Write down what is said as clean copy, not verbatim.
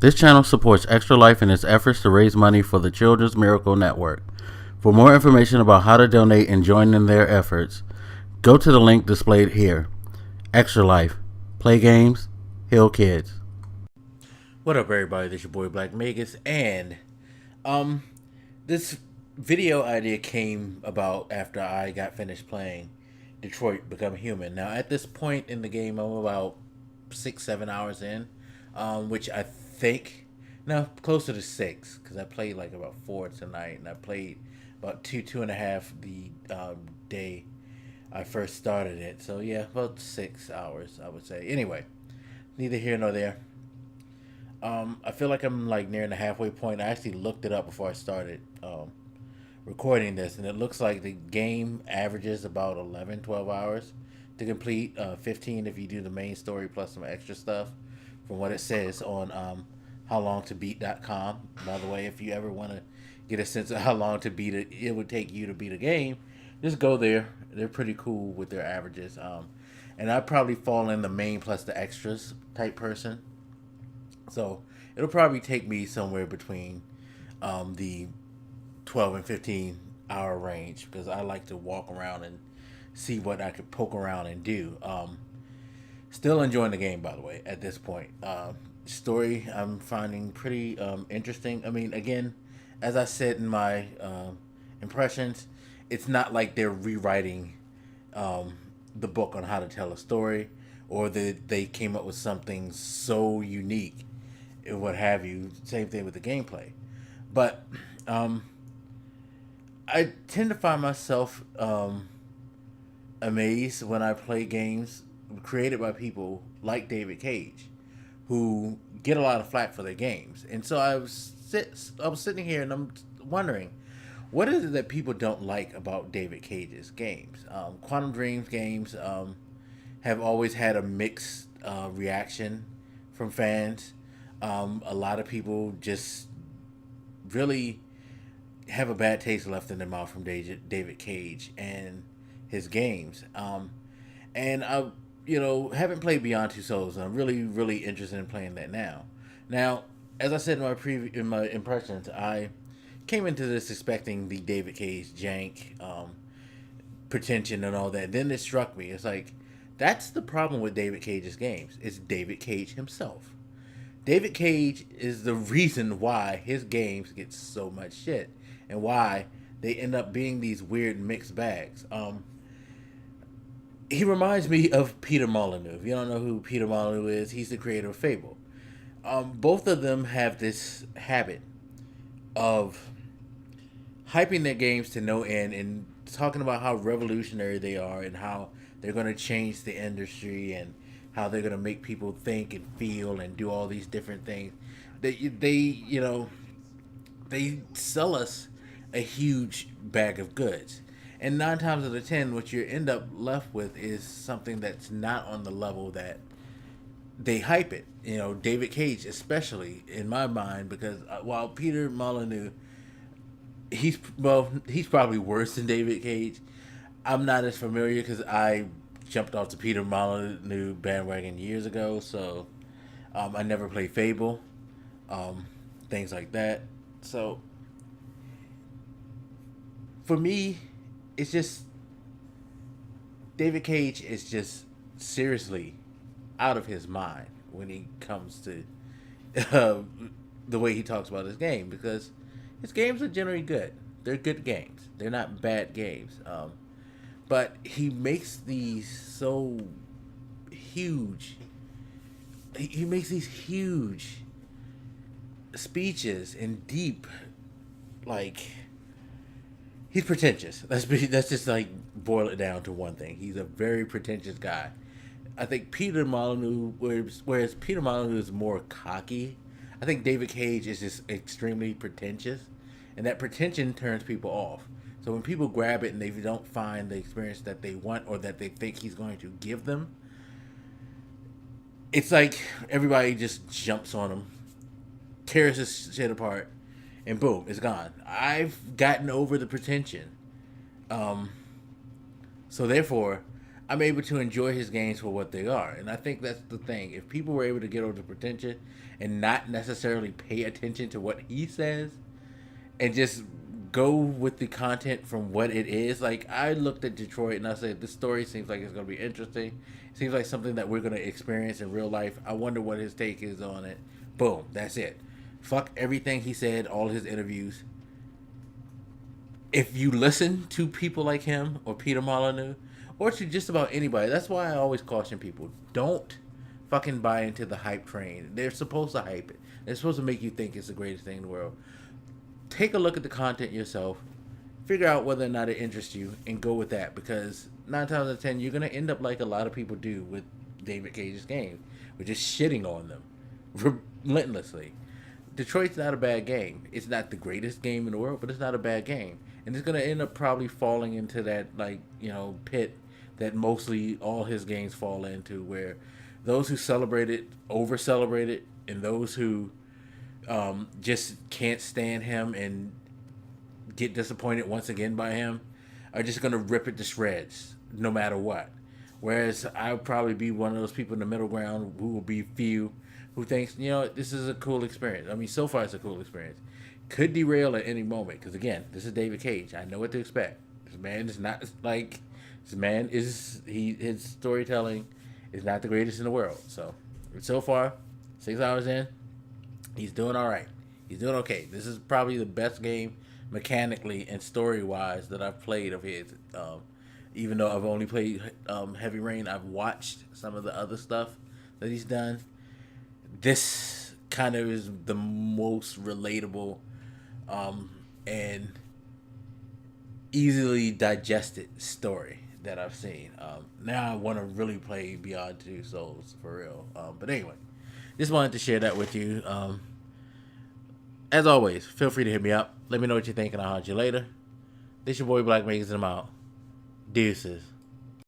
This channel supports Extra Life in its efforts to raise money for the Children's Miracle Network. For more information about how to donate and join in their efforts, go to the link displayed here. Extra Life. Play games, heal kids. What up, everybody? This is your boy Black Magus, and um, this video idea came about after I got finished playing Detroit Become Human. Now, at this point in the game, I'm about 6-7 hours in, which I think no closer to 6 because I played like about 4 tonight, and I played about two and a half the day I first started it. So yeah, about 6 hours I would say. Anyway, neither here nor there. I feel like I'm like nearing the halfway point. I actually looked it up before I started recording this, and it looks like the game averages about 11, 12 hours to complete. 15 if you do the main story plus some extra stuff, from what it says on howlongtobeat.com. By the way, if you ever want to get a sense of how long to beat it would take you to beat a game, just go there. They're pretty cool with their averages. And I'd probably fall in the main plus the extras type person. So it'll probably take me somewhere between the 12 and 15 hour range, because I like to walk around and see what I could poke around and do. Still enjoying the game, by the way, at this point. Story I'm finding pretty interesting. I mean, again, as I said in my impressions, it's not like they're rewriting the book on how to tell a story, or that they came up with something so unique and what have you. Same thing with the gameplay. But I tend to find myself amazed when I play games created by people like David Cage, who get a lot of flack for their games. And so I was sitting here and I'm wondering, what is it that people don't like about David Cage's games? Quantum Dreams games have always had a mixed reaction from fans. A lot of people just really have a bad taste left in their mouth from David Cage and his games. And I, haven't played Beyond Two Souls, and I'm really, really interested in playing that now. Now, as I said in my impressions, I came into this expecting the David Cage jank, pretension, and all that. Then it struck me. It's like, that's the problem with David Cage's games. It's David Cage himself. David Cage is the reason why his games get so much shit, and why they end up being these weird mixed bags. He reminds me of Peter Molyneux. If you don't know who Peter Molyneux is, he's the creator of Fable. Both of them have this habit of hyping their games to no end and talking about how revolutionary they are and how they're going to change the industry and how they're going to make people think and feel and do all these different things. They sell us a huge bag of goods. And 9 times out of 10, what you end up left with is something that's not on the level that they hype it. David Cage, especially in my mind, because while Peter Molyneux, he's probably worse than David Cage. I'm not as familiar because I jumped off the Peter Molyneux bandwagon years ago, so I never played Fable, things like that. So for me, it's just David Cage is just seriously out of his mind when he comes to the way he talks about his game, because his games are generally good. They're good games. They're not bad games. But he makes these so huge. He makes these huge speeches and deep, like, he's pretentious. That's just like boil it down to one thing. He's a very pretentious guy. I think Peter Molyneux, whereas Peter Molyneux is more cocky, I think David Cage is just extremely pretentious, and that pretension turns people off. So when people grab it and they don't find the experience that they want or that they think he's going to give them, it's like everybody just jumps on him, tears his shit apart, and boom, it's gone. I've gotten over the pretension. So therefore, I'm able to enjoy his games for what they are. And I think that's the thing. If people were able to get over the pretension and not necessarily pay attention to what he says and just go with the content from what it is, like I looked at Detroit and I said, this story seems like it's going to be interesting. It seems like something that we're going to experience in real life. I wonder what his take is on it. Boom, that's it. Fuck everything he said, all his interviews. If you listen to people like him or Peter Molyneux or to just about anybody, that's why I always caution people: don't fucking buy into the hype train. They're supposed to hype it. They're supposed to make you think it's the greatest thing in the world. Take a look at the content yourself, figure out whether or not it interests you, and go with that. Because 9 times out of 10, you're gonna end up like a lot of people do with David Cage's game, which is shitting on them relentlessly. Detroit's not a bad game. It's not the greatest game in the world, but it's not a bad game. And it's going to end up probably falling into that, like, pit that mostly all his games fall into, where those who celebrate it, over celebrate it, and those who just can't stand him and get disappointed once again by him are just going to rip it to shreds no matter what. Whereas I would probably be one of those people in the middle ground who will be few who thinks, this is a cool experience. I mean, so far it's a cool experience. Could derail at any moment because, again, this is David Cage. I know what to expect. This man is not like, his storytelling is not the greatest in the world. So far, 6 hours in, he's doing all right. He's doing okay. This is probably the best game mechanically and story-wise that I've played of his. Even though I've only played Heavy Rain, I've watched some of the other stuff that he's done. This kind of is the most relatable and easily digested story that I've seen. Now I want to really play Beyond Two Souls for real. But anyway, just wanted to share that with you. As always, feel free to hit me up. Let me know what you think and I'll holler at you later. This your boy Black Makers and I'm out. Deuces.